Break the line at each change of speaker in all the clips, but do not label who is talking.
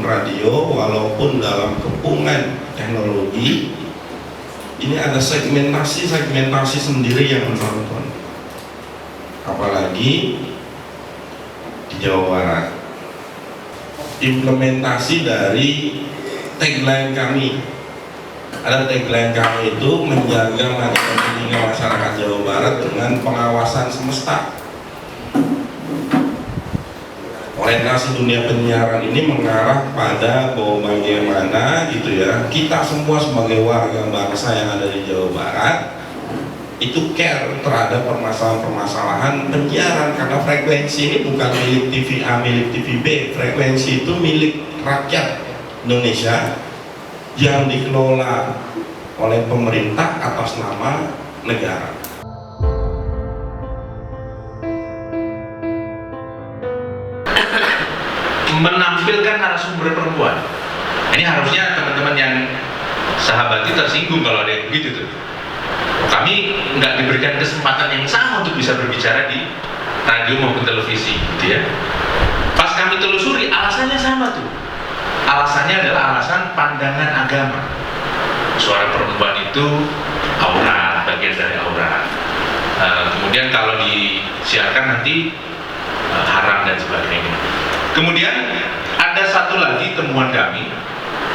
radio walaupun dalam kepungan teknologi ini ada segmentasi sendiri yang menonton, apalagi di Jawa Barat. Implementasi dari tagline kami, ada tagline kami itu menjaga mata telinga masyarakat Jawa Barat dengan pengawasan semesta. Orientasi dunia penyiaran ini mengarah pada bahwa bagaimana gitu ya, kita semua sebagai warga bangsa yang ada di Jawa Barat itu care terhadap permasalahan-permasalahan penyiaran, karena frekuensi ini bukan milik TV A, milik TV B. Frekuensi itu milik rakyat Indonesia yang dikelola oleh pemerintah atas nama negara.
Menampilkan narasumber perempuan. Ini harusnya teman-teman yang sahabati tersinggung kalau ada yang begitu tuh. Kami nggak diberikan kesempatan yang sama untuk bisa berbicara di radio maupun televisi, gitu ya. Pas kami telusuri, alasannya sama tuh. Alasannya adalah alasan pandangan agama. Suara perempuan itu aura, bagian dari aura. Kemudian kalau disiarkan nanti haram dan sebagainya. Kemudian ada satu lagi temuan kami,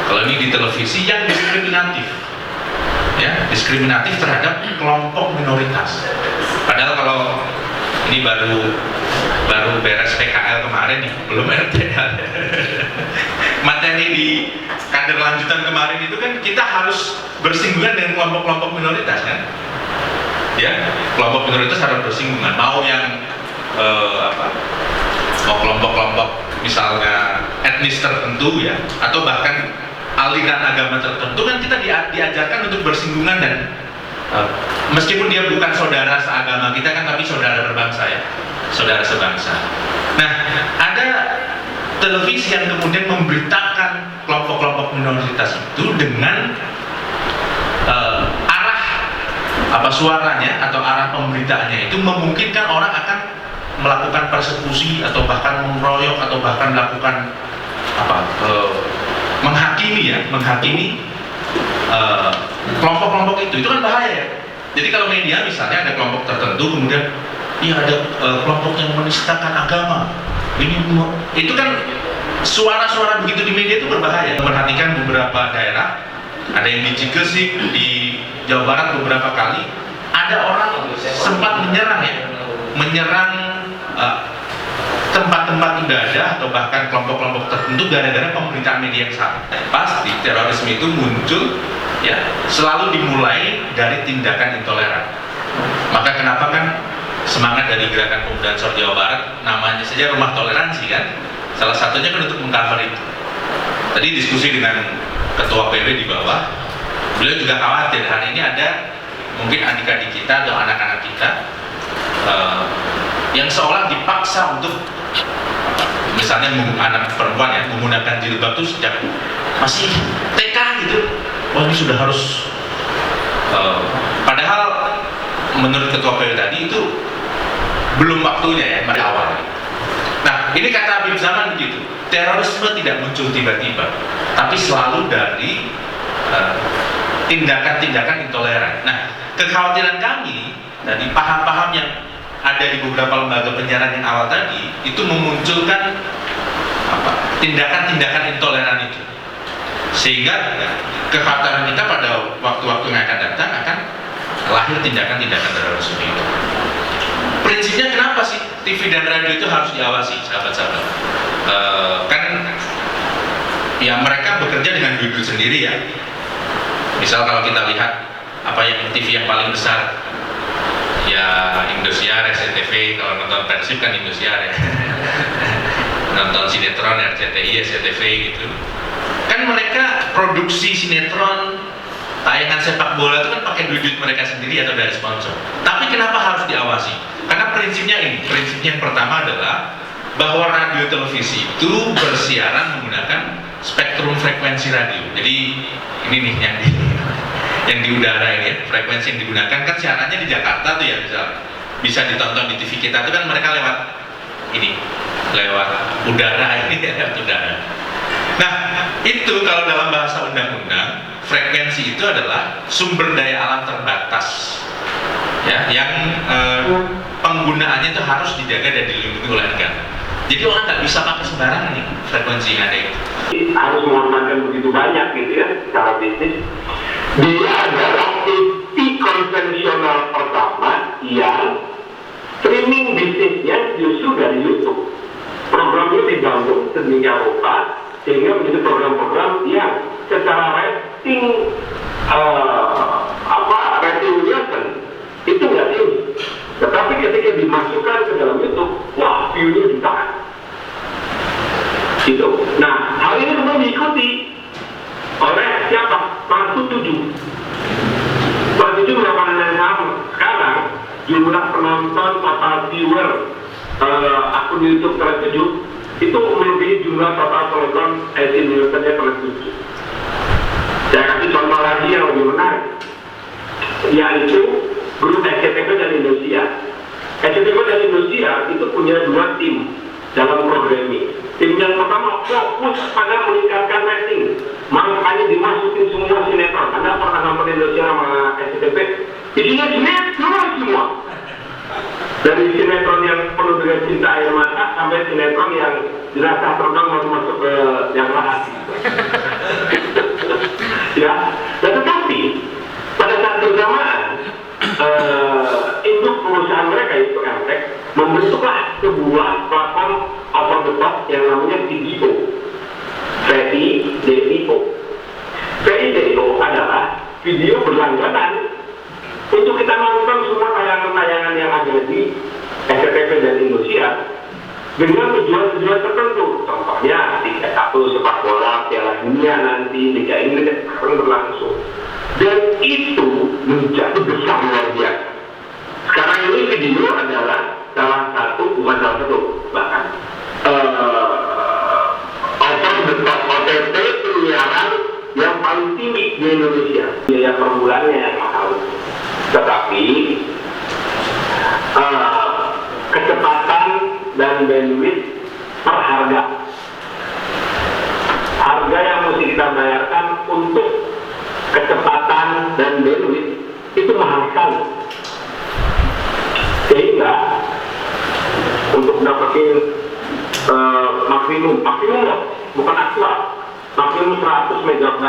kalau ini di televisi, yang diskriminatif, ya, diskriminatif terhadap kelompok minoritas. Padahal kalau ini baru beres PKL kemarin nih, belum RTL. Materi di kader lanjutan kemarin itu kan kita harus bersinggungan dengan kelompok-kelompok minoritas kan, ya, kelompok minoritas harus bersinggungan. Mau yang mau kelompok-kelompok misalnya etnis tertentu ya, atau bahkan aliran agama tertentu, kan kita diajarkan untuk bersinggungan dan meskipun dia bukan saudara seagama kita kan, tapi saudara berbangsa ya, saudara sebangsa. Nah, ada televisi yang kemudian memberitakan kelompok-kelompok minoritas itu dengan arah suaranya atau arah pemberitaannya itu memungkinkan orang akan melakukan persekusi atau bahkan mengeroyok atau bahkan melakukan menghakimi kelompok-kelompok itu kan bahaya ya. Jadi kalau media misalnya ada kelompok tertentu kemudian ada kelompok yang menistakan agama, itu kan suara-suara begitu di media itu berbahaya. Perhatikan beberapa daerah, ada yang di Cigesik, di Jawa Barat beberapa kali ada orang sempat menyerang tempat-tempat ibadah atau bahkan kelompok-kelompok tertentu gara-gara pemberitaan media yang salah. Pasti terorisme itu muncul ya selalu dimulai dari tindakan intoleran. Maka kenapa kan semangat dari Gerakan Pemuda Ansor Jawa Barat namanya saja Rumah Toleransi kan? Salah satunya kan untuk mengcover itu. Tadi diskusi dengan Ketua PW di bawah, beliau juga khawatir hari ini ada mungkin adik-adik kita atau anak-anak kita yang seolah dipaksa untuk misalnya anak perempuan ya menggunakan jilbab itu sejak masih TK gitu. Wah, ini sudah harus padahal menurut Ketua PW tadi itu belum waktunya ya, pada awal. Nah, ini kata Habib Zaman begitu, terorisme tidak muncul tiba-tiba, tapi selalu dari tindakan-tindakan intoleran. Nah, kekhawatiran kami dari paham-paham yang ada di beberapa lembaga penyiaran yang awal tadi itu memunculkan tindakan-tindakan intoleran itu, sehingga kekhawatiran kita pada waktu-waktu yang akan datang akan lahir tindakan-tindakan terorisme itu. Prinsipnya kenapa sih TV dan radio itu harus diawasi, sahabat-sahabat? Kan ya mereka bekerja dengan duit sendiri ya. Misal kalau kita lihat apa yang TV yang paling besar ya Indosiar, SCTV, kalau nonton Persib kan Indosiar ya. Nonton sinetron RCTI, SCTV gitu. Kan mereka produksi sinetron, tayangan sepak bola itu kan pakai duit mereka sendiri atau dari sponsor. Tapi kenapa harus diawasi? Karena prinsipnya ini, prinsipnya yang pertama adalah bahwa radio televisi itu bersiaran menggunakan spektrum frekuensi radio. Jadi ini nih yang di udara ini ya, frekuensi yang digunakan kan siarannya di Jakarta tuh ya, bisa ditonton di TV kita itu kan mereka lewat udara ini lewat udara. Nah, itu kalau dalam bahasa undang-undang, frekuensi itu adalah sumber daya alam terbatas, ya, yang penggunaannya itu harus dijaga dan dilindungi oleh negara. Jadi orang nggak bisa pakai sembarangan nih frekuensi yang ada itu.
Harus mengorbankan begitu banyak gitu ya secara bisnis. Dia adalah TV konvensional pertama yang streaming bisnisnya justru dari YouTube. Programnya dibangun sedemikian rupa sehingga menjadi program-program yang secara rating rating Nielsen itu nggak tinggi. Tetapi ketika dimasukkan ke dalam YouTube, wah view-nya jutaan. Gitu. Nah, hal ini semua diikuti oleh siapa? Trans 7. Trans 7 melakukan hal yang sama. Sekarang jumlah penonton total viewer akun YouTube Trans 7 itu melebihi jumlah total penonton rating Nielsen-nya Trans 7. Saya kasih contoh lagi yang lebih menarik, yaitu grup SCTV dan Indonesia. SCTV dan Indonesia itu punya 2 tim dalam programming. Tim yang pertama fokus pada meningkatkan rating, makanya dimasukin semua sinetron. Anda pernah nonton Indonesia sama SCTV? Isinya sinetron semua. Dari sinetron yang penuh dengan cinta air mata sampai sinetron yang dirasa terbang baru masuk ke yang lahat. Ya, dan tetapi pada saat bersamaan induk perusahaan mereka itu MTech membentuklah sebuah platform over the top yang namanya VIDEO. VIDEO. VIDEO adalah video berlangganan untuk kita nonton semua tayangan-tayangan yang ada di SCTV dan Indonesia dengan tujuan-tujuan tertentu. Contohnya Liga 1 sepak bola, Piala Dunia nanti, Liga Inggris akan berlangsung. Dan itu menjadi besar luar biasa. Sekarang ini video adalah salah satu, bukan salah satu, bahkan over the top OTT penyiaran yang paling tinggi di Indonesia. Biaya per bulannya yang mahal. Tetapi kecepatan dan bandwidth per harga yang mesti kita bayarkan untuk kecepatan dan bandwidth itu mahal sekali, sehingga untuk dapetin maksimum loh, bukan aktual, maksimum 100 MB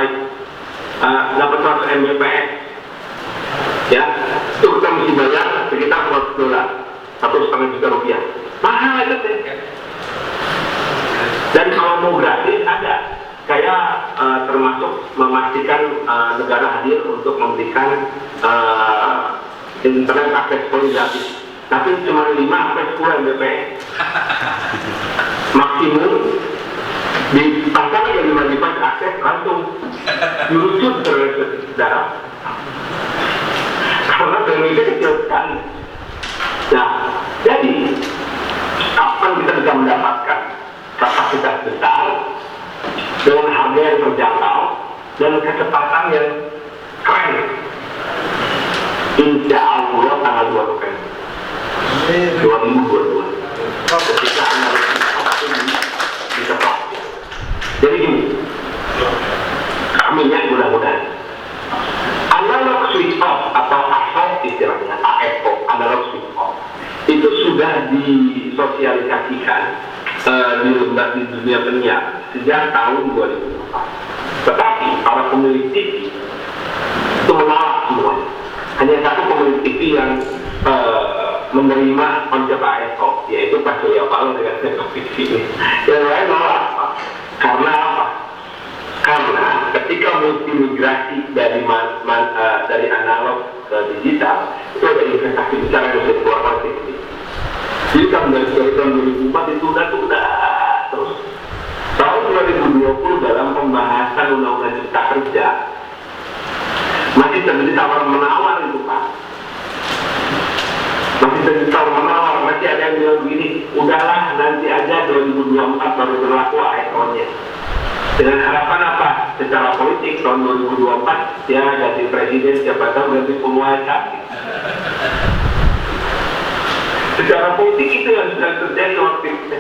dapat 100 Mbps ya, itu kita mesti bayar sekitar $100, $1,5 juta rupiah. Mahal itu deh. Dan kalau mau gratis ada, saya termasuk memastikan negara hadir untuk memberikan internet akses point gratis, tapi cuma 5 sampai 10 Mbps maksimum. Dipasang yang 5 device akses langsung dirucut ke darat karena bandwidthnya kecil sekali. Nah, jadi kapan kita bisa mendapatkan kapasitas besar dengan harga yang terjangkau dan kecepatan yang keren? Insya Allah tanggal 2 November 2022 ketika Anda bisa praktis. Jadi gini, kami mudah-mudahan analog switch off atau ASO istilahnya, ASO, analog switch off itu sudah disosialisasikan di dunia penyiar sejak tahun 2004. Tetapi para pemilik TV itu menolak semuanya. Hanya satu pemilik TV yang menerima konsep ASO, yaitu Pak Surya Paloh dengan konsep TV ini. Yang lain nolak. Karena apa? Karena ketika multimigrasi dari analog ke digital itu ada investasi besar yang harus dikeluarkan oleh TV. Jadi dari tahun 2004 itu udah terus. Tahun 2020 dalam pembahasan Undang-Undang Cipta Kerja masih terjadi tawar-menawar itu Pak. Masih terjadi tawar-menawar, masih ada yang bilang begini, udahlah nanti aja 2024 baru berlaku ASO-nya. Dengan harapan apa? Secara politik tahun 2024 ya ganti presiden, siapa tahu ganti penguasa. Secara politik itu yang sudah terjadi waktu itu.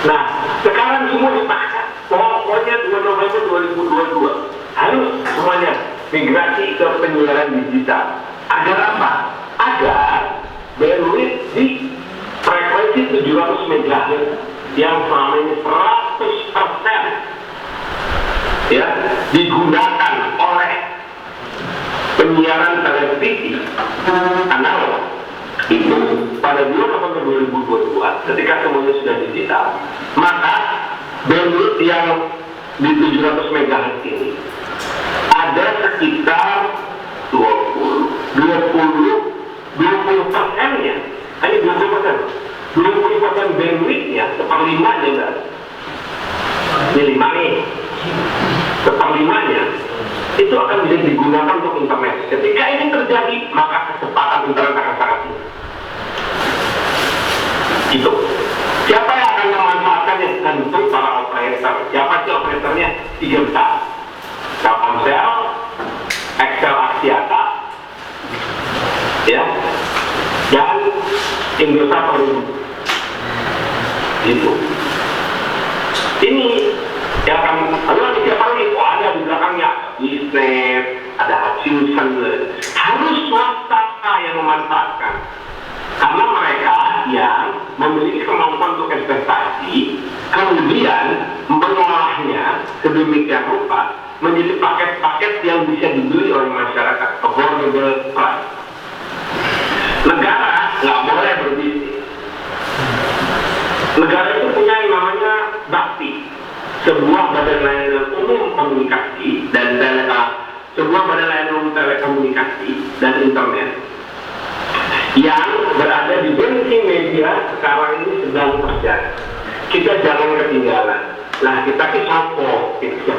Nah, sekarang semua dipaksa. Pokoknya 2 November 2022 harus semuanya migrasi ke penyiaran digital. Agar apa? Agar bandwidth di frekuensi 700 MHz yang selama ini 100% ya digunakan oleh penyiaran televisi analog itu pada 2 November 2022 ketika semuanya sudah digital, maka bandwidth yang di 700 MHz ini ada sekitar 20%-nya, hanya 20% bandwidth-nya, seperlimanya enggak? Ini 5 nih, seperlimanya itu akan bisa digunakan untuk internet. Ketika ini terjadi, maka kecepatan internet akan sangat tinggi. Itu. Siapa yang akan memanfaatkannya? Tentu para operator. Siapa sih operatornya? 3 besar. Telkomsel, XL Axiata, ya, dan Indosat Perindo. Gitu. Ini yang akan, lalu nanti siapa lagi? Oh, ada di belakangnya Disney, ada Hutchinson. Harus swasta yang memanfaatkan. Karena mereka yang memiliki kemampuan untuk investasi, kemudian mengolahnya sedemikian rupa menjadi paket-paket yang bisa dibeli oleh masyarakat, affordable price. Negara nggak boleh berbisnis. Negara itu punya yang namanya BAKTI, sebuah badan layanan umum komunikasi dan sebuah badan layanan umum telekomunikasi dan internet yang berada di benteng media sekarang ini sedang terjadi. Kita jangan ketinggalan. Nah, kita kisapo, kita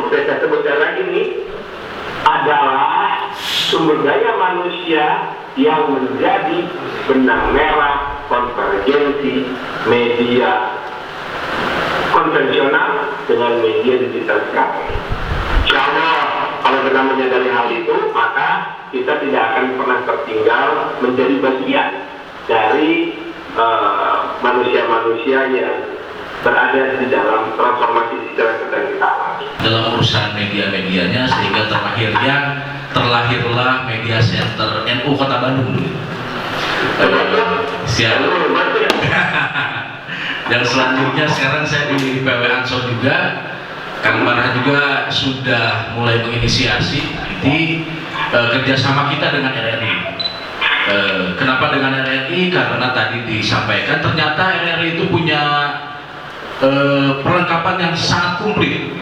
seperti saya sebutkan lagi ini adalah sumber daya manusia yang menjadi benang merah konvergensi media konvensional dengan media digital sekarang. Insya Allah, kalau kita menyadari hal itu, maka kita tidak akan pernah tertinggal menjadi bagian dari manusia-manusia yang berada di dalam transformasi digital yang sedang kita alami.
Dalam urusan media-medianya sehingga terlahirlah media center NU Kota Bandung. Dan selanjutnya sekarang saya di PW Ansor juga, Kang Barah juga sudah mulai menginisiasi nanti kerjasama kita dengan RRI. Kenapa dengan RRI? Karena tadi disampaikan ternyata RRI itu punya perlengkapan yang sangat komplit,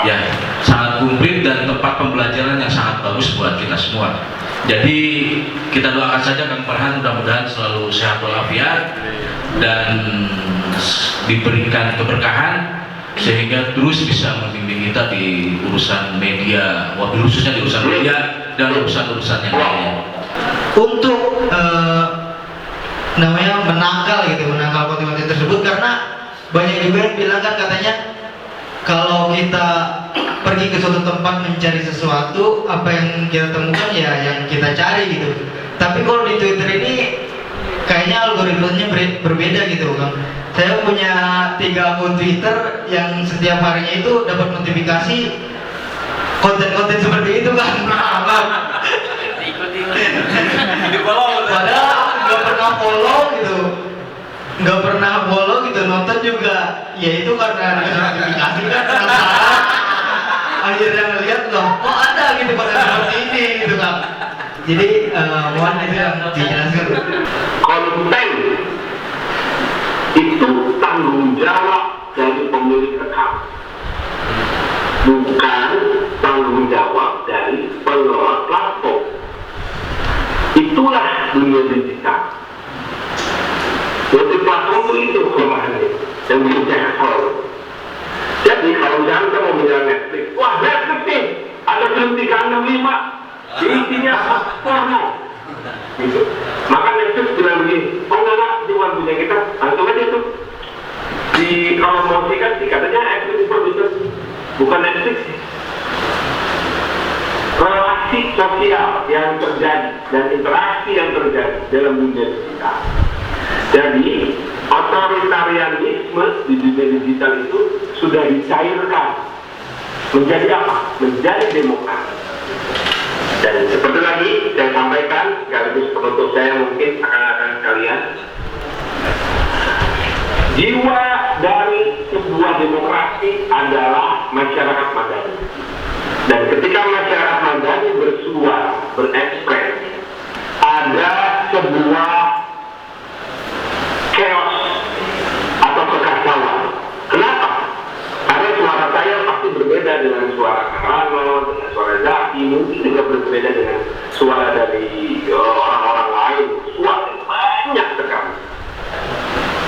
ya, sangat komplit dan tempat pembelajaran yang sangat bagus buat kita semua. Jadi kita doakan saja Kang Farhan mudah-mudahan selalu sehat walafiat dan diberikan keberkahan sehingga terus bisa membimbing kita di urusan media, wabil khususnya di urusan media dan urusan-urusan yang lainnya.
Untuk namanya menangkal konten-konten tersebut, karena banyak juga yang bilang kan katanya kalau kita pergi ke suatu tempat mencari sesuatu, apa yang kita temukan ya yang kita cari gitu. Tapi kalau di Twitter ini kayaknya algoritmanya berbeda gitu kan. Saya punya 3 akun Twitter yang setiap harinya itu dapat notifikasi konten-konten seperti itu kan. Padahal nggak pernah follow gitu, nonton juga. Ya itu karena notifikasi kan. Akhirnya ngeliat loh, kok ada gitu konten seperti ini gitu kan. Jadi mohon itu yang dijelaskan.
Konten itu tanggung jawab dari pemilik account, bukan tanggung jawab dari pengelola platform. Itulah dunia digital. Jadi platform itu kelemahannya yang bisa kalau. Jadi kalau misalnya kita mau bilang Netflix, wah Netflix nih ada film 365, isinya porno. Gitu. Maka Netflix bilang begini, oh enggak, itu bukan punya kita, langsung aja tuh dipromosikan sih, katanya eksklusif produser, bukan Netflix. Relasi sosial yang terjadi dan interaksi yang terjadi dalam dunia digital Jadi otoritarianisme di dunia digital itu sudah dicairkan menjadi apa? Menjadi demokrasi. Dan seperti lagi saya sampaikan sekaligus penutup saya mungkin akan sekalian, jiwa dari sebuah demokrasi adalah masyarakat madani. Dan ketika masyarakat madani bersuara, berekspresi, ada sebuah chaos atau kekacauan. Kenapa? Karena suara saya pasti berbeda dengan suara Karano, dengan suara Zaki, mungkin juga berbeda dengan suara dari orang-orang lain. Suara banyak sekali.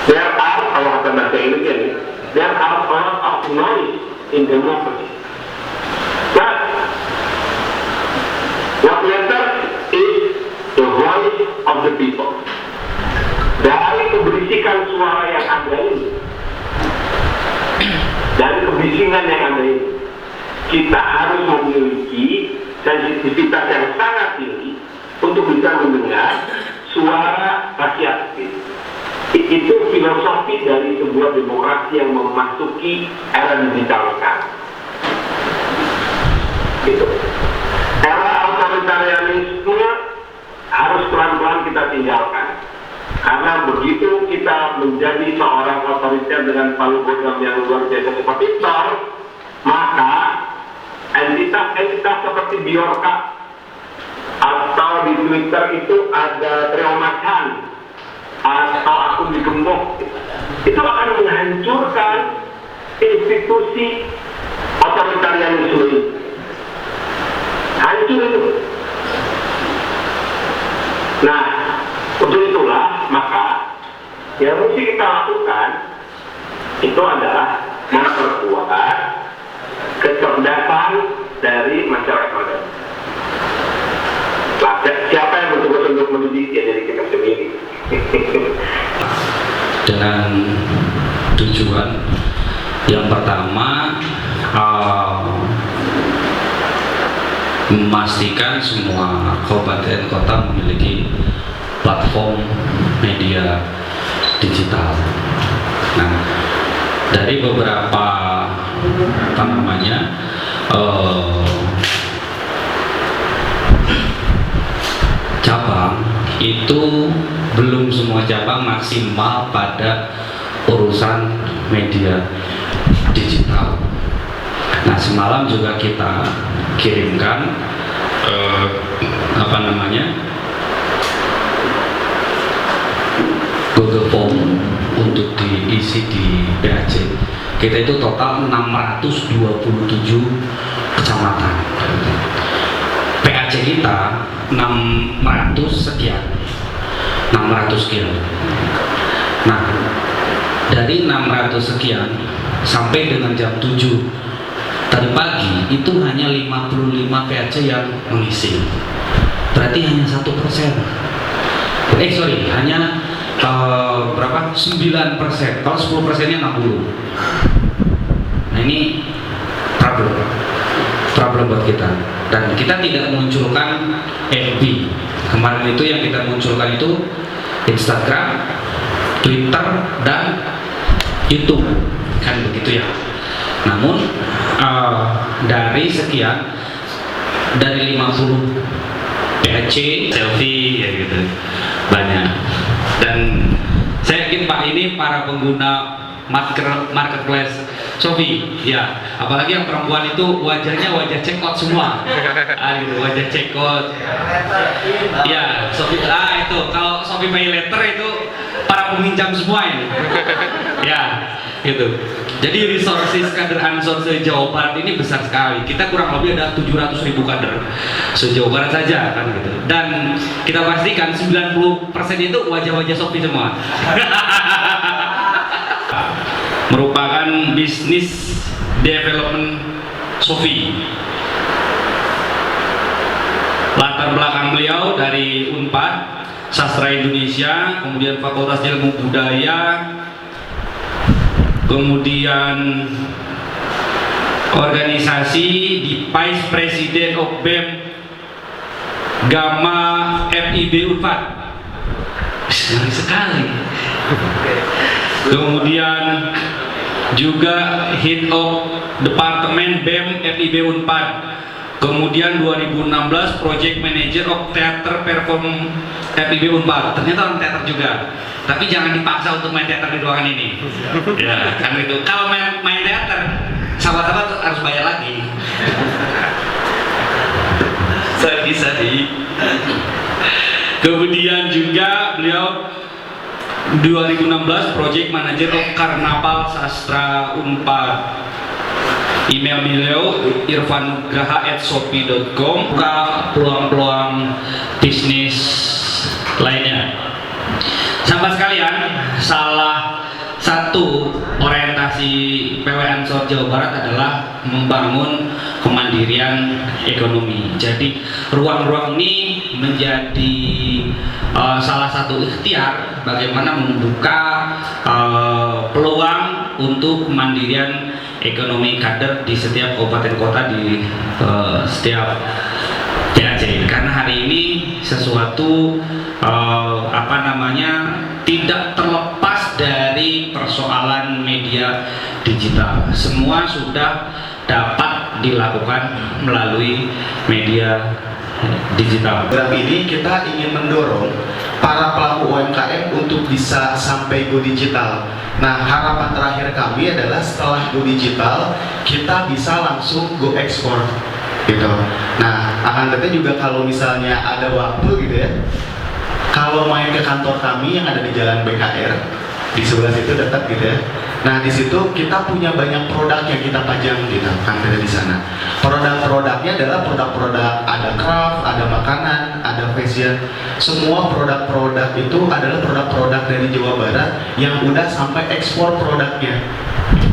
There are, kalau kata bahasa Inggris, there are a lot of noise in democracy. But what matters is the voice of the people. Dari keberisikan suara yang ada ini, dari kebisingan yang ada ini, kita harus memiliki sensitivitas yang sangat tinggi untuk bisa mendengar suara rakyat. Itu filosofi dari sebuah demokrasi yang memasuki era digital sekarang. Gitu. Era otoritarianisme harus pelan-pelan kita tinggalkan. Karena begitu kita menjadi seorang otoriter dengan palu gada yang luar biasa seperti Thor, maka entitas seperti Bjorka atau di Twitter itu ada Treomacan atau akun digembok, itu akan menghancurkan institusi otoritarianisme ini. Hancur itu. Nah, untuk itulah maka yang mesti kita lakukan itu adalah memperkuat kecerdasan dari masyarakat modern. Nah, siapa yang bertugas untuk mendidik ya dari kita sendiri.
Dengan tujuan yang pertama memastikan semua kabupaten kota memiliki platform media digital. Nah, dari beberapa cabang itu belum semua cabang maksimal pada urusan media digital. Nah, semalam juga kita kirimkan Google Form untuk diisi di PAC. Kita itu total 627 kecamatan. PAC kita 600 sekian. Nah, dari 600 sekian sampai dengan jam 7 tadi pagi itu hanya 55 PAC yang mengisi. Berarti hanya 1%. Hanya berapa? 9%. Kalau 10%-nya 60. Nah, ini problem buat kita. Dan kita tidak munculkan FB. Kemarin itu yang kita munculkan itu Instagram, Twitter, dan YouTube. Kan begitu ya. Namun dari sekian, dari 50 PAC selfie ya gitu banyak. Dan saya yakin Pak ini para pengguna marketplace Shopee ya, apalagi yang perempuan itu wajahnya wajah cekot semua. Gitu, wajah cekot ya. Shopee itu kalau Shopee Pay Later itu para peminjam semua ini ya gitu. Jadi resources kader Ansor se-Jawa Barat ini besar sekali. Kita kurang lebih ada 700.000 kader se-Jawa Barat saja kan gitu. Dan kita pastikan 90% itu wajah-wajah Shopee semua. Merupakan bisnis development Shopee. Latar belakang beliau dari Unpad, Sastra Indonesia, kemudian Fakultas Ilmu Budaya, kemudian organisasi di Vice President of BEM Gamma FIB Unpad. Senang sekali Kemudian juga Head of Departemen BEM FIB Unpad. Kemudian 2016 Project Manager of Theater Perform FIB Unpad. Ternyata orang teater juga. Tapi jangan dipaksa untuk main teater di ruangan ini. Ya, kan itu. Kalau main teater, sahabat-sahabat harus bayar lagi. Saya bisa sih. Kemudian juga beliau 2016 Project Manager of Karnaval Sastra Unpad. Email beliau irfanugraha@shopee.com. Buka peluang-peluang bisnis lainnya. Sahabat sekalian, salah satu orientasi PW Ansor Jawa Barat adalah membangun kemandirian ekonomi. Jadi ruang-ruang ini menjadi salah satu ikhtiar bagaimana membuka peluang untuk kemandirian ekonomi kader di setiap kabupaten kota, di setiap PAC. Karena hari ini sesuatu tidak terlepas dari persoalan media digital. Semua sudah dapat dilakukan melalui media digital.
Dalam ini kita ingin mendorong para pelaku UMKM untuk bisa sampai go digital. Nah, harapan terakhir kami adalah setelah go digital kita bisa langsung go ekspor gitu. Nah, akan tetapi juga kalau misalnya ada waktu gitu ya, kalau main ke kantor kami yang ada di Jalan BKR di sebelah situ dekat gitu ya. Nah, di situ kita punya banyak produk yang kita pajang gitu kan, ada di sana. Produk-produknya adalah produk-produk, ada craft, ada makanan, ada fashion. Semua produk-produk itu adalah produk-produk dari Jawa Barat yang udah sampai ekspor produknya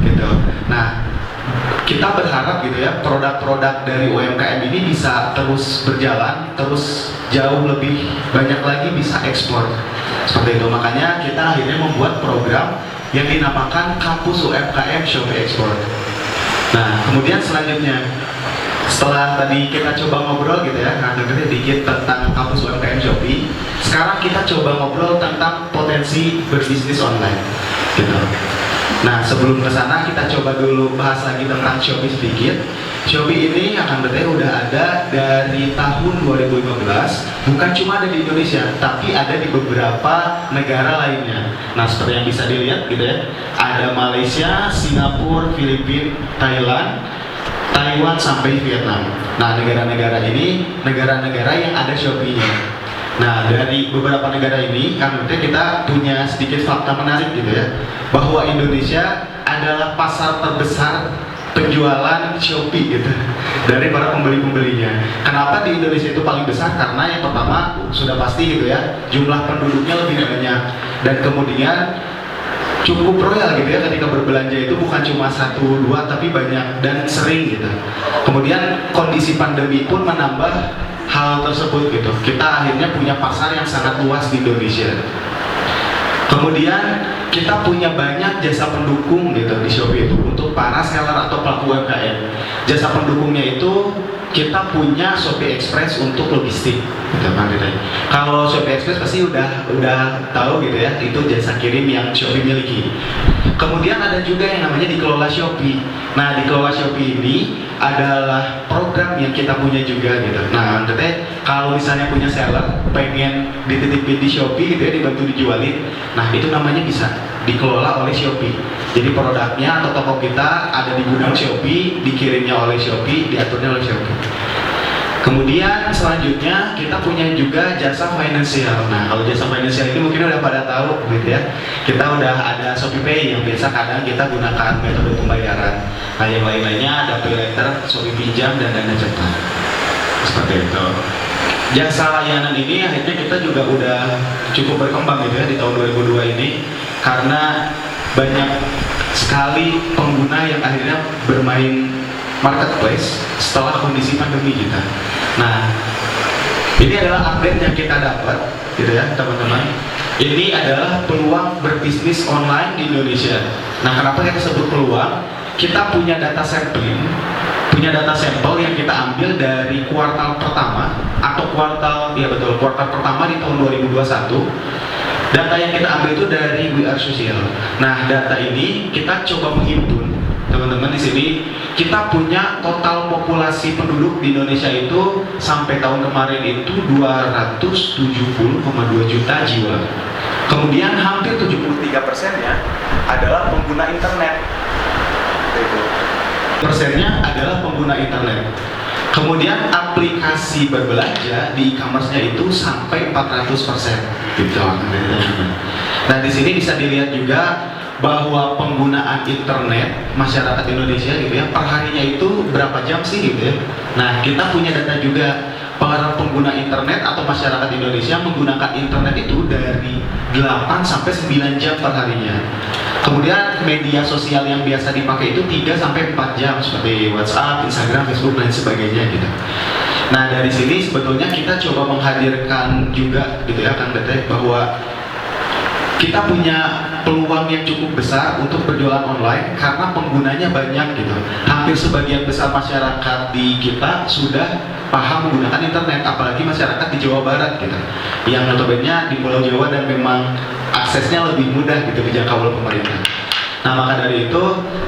gitu. Nah, kita berharap gitu ya, produk-produk dari UMKM ini bisa terus berjalan, terus jauh lebih banyak lagi bisa ekspor seperti itu. Makanya kita akhirnya membuat program yang dinamakan Kampus UMKM Shopee Export. Nah, kemudian selanjutnya setelah tadi kita coba ngobrol gitu ya, dengerin dikit tentang Kampus UMKM Shopee. Sekarang kita coba ngobrol tentang potensi berbisnis online gitu. Nah, sebelum ke sana kita coba dulu bahas lagi tentang Shopee sedikit. Shopee ini akan berarti udah ada dari tahun 2015, bukan cuma ada di Indonesia, tapi ada di beberapa negara lainnya. Nah, seperti yang bisa dilihat gitu ya, ada Malaysia, Singapura, Filipina, Thailand, Taiwan sampai Vietnam. Nah, negara-negara ini negara-negara yang ada Shopee-nya. Nah, dari beberapa negara ini kan kita punya sedikit fakta menarik gitu ya, bahwa Indonesia adalah pasar terbesar penjualan Shopee gitu dari para pembeli-pembelinya. Kenapa di Indonesia itu paling besar? Karena yang pertama sudah pasti gitu ya, jumlah penduduknya lebih banyak, dan kemudian cukup royal gitu ya, ketika berbelanja itu bukan cuma 1-2 tapi banyak dan sering gitu. Kemudian kondisi pandemi pun menambah hal tersebut gitu. Kita akhirnya punya pasar yang sangat luas di Indonesia. Kemudian kita punya banyak jasa pendukung gitu di Shopee itu untuk para seller atau pelaku UMKM. Jasa pendukungnya itu kita punya Shopee Express untuk logistik gitu kan. Kalau Shopee Express pasti udah tahu gitu ya, itu jasa kirim yang Shopee miliki. Kemudian ada juga yang namanya dikelola Shopee. Nah, dikelola Shopee ini adalah program yang kita punya juga gitu. Nah, kalau misalnya punya seller pengen dititipin di Shopee gitu ya, dibantu dijualin, nah itu namanya bisa dikelola oleh Shopee. Jadi produknya atau toko kita ada di gudang Shopee, dikirimnya oleh Shopee, diaturnya oleh Shopee. Kemudian selanjutnya kita punya juga jasa finansial. Nah, kalau jasa finansial ini mungkin udah pada tahu gitu ya. Kita udah ada ShopeePay yang biasa kadang kita gunakan metode pembayaran. Nah, yang lain-lainnya ada PayLater, Shopee Pinjam, dan dana cepat. Seperti itu. Jasa layanan ini akhirnya kita juga udah cukup berkembang gitu ya di tahun 2002 ini, karena banyak sekali pengguna yang akhirnya bermain marketplace setelah kondisi pandemi kita. Nah, ini adalah update yang kita dapat gitu ya teman-teman. Ini adalah peluang berbisnis online di Indonesia. Nah, kenapa kita sebut peluang? Kita punya data sampling, punya data sampel yang kita ambil dari kuartal pertama atau kuartal pertama di tahun 2021. Data yang kita ambil itu dari We Are Social. Nah, data ini kita coba menghimpun teman-teman di sini. Kita punya total populasi penduduk di Indonesia itu sampai tahun kemarin itu 270,2 juta jiwa. Kemudian hampir 73%-nya adalah pengguna internet. Persennya adalah pengguna internet. Kemudian aplikasi berbelanja di e-commerce-nya itu sampai 400%. Gitu. Nah, di sini bisa dilihat juga bahwa penggunaan internet masyarakat Indonesia gitu ya, perharinya itu berapa jam sih gitu ya. Nah, kita punya data juga para pengguna internet atau masyarakat Indonesia menggunakan internet itu dari 8 sampai 9 jam perharinya. Kemudian media sosial yang biasa dipakai itu 3 sampai 4 jam seperti WhatsApp, Instagram, Facebook dan sebagainya gitu. Nah, dari sini sebetulnya kita coba menghadirkan juga gitu ya Kang Dete, bahwa kita punya peluang yang cukup besar untuk berjualan online karena penggunanya banyak gitu. Hampir sebagian besar masyarakat di kita sudah paham menggunakan internet, apalagi masyarakat di Jawa Barat gitu, yang notabene di Pulau Jawa dan memang aksesnya lebih mudah gitu dijangkau oleh pemerintah. Nah, maka dari itu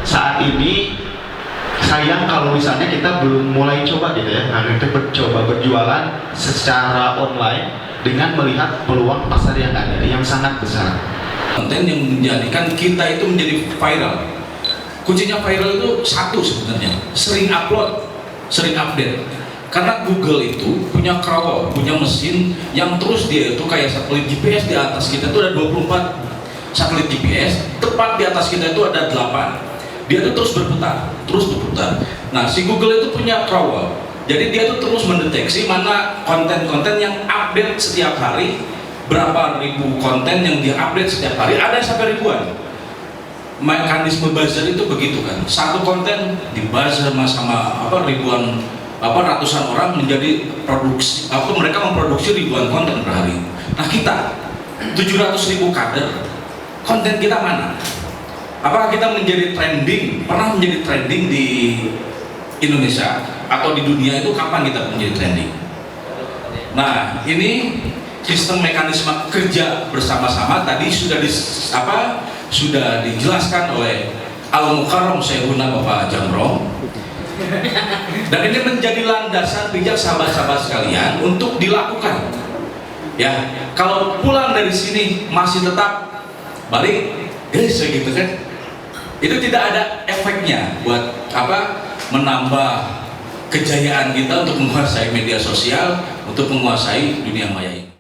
saat ini sayang kalau misalnya kita belum mulai coba gitu ya, nah itu coba berjualan secara online dengan melihat peluang pasar yang ada yang sangat besar.
Konten yang menjadikan kita itu menjadi viral. Kuncinya viral itu satu sebenarnya, sering upload, sering update. Karena Google itu punya crawl, punya mesin yang terus dia itu kayak satelit GPS. Di atas kita itu ada 24 satelit GPS, tepat di atas kita itu ada 8. Dia itu terus berputar. Nah, si Google itu punya crawl. Jadi dia tuh terus mendeteksi mana konten-konten yang update setiap hari, berapa ribu konten yang dia update setiap hari, ada sampai ribuan. Mekanisme buzzer itu begitu kan, satu konten di buzzer sama ribuan ratusan orang menjadi produksi, mereka memproduksi ribuan konten per hari. Nah, kita 700.000 kader, konten kita mana? Apakah kita menjadi trending? Pernah menjadi trending di Indonesia atau di dunia itu kapan kita menjadi trending? Nah, ini sistem mekanisme kerja bersama-sama tadi sudah dijelaskan oleh Al-Mukarram Syekhuna Bapak Jamrong. Dan ini menjadi landasan bijak sahabat-sahabat sekalian untuk dilakukan. Ya, kalau pulang dari sini masih tetap balik, gitu kan? Itu tidak ada efeknya buat menambah kejayaan kita untuk menguasai media sosial, untuk menguasai dunia maya ini.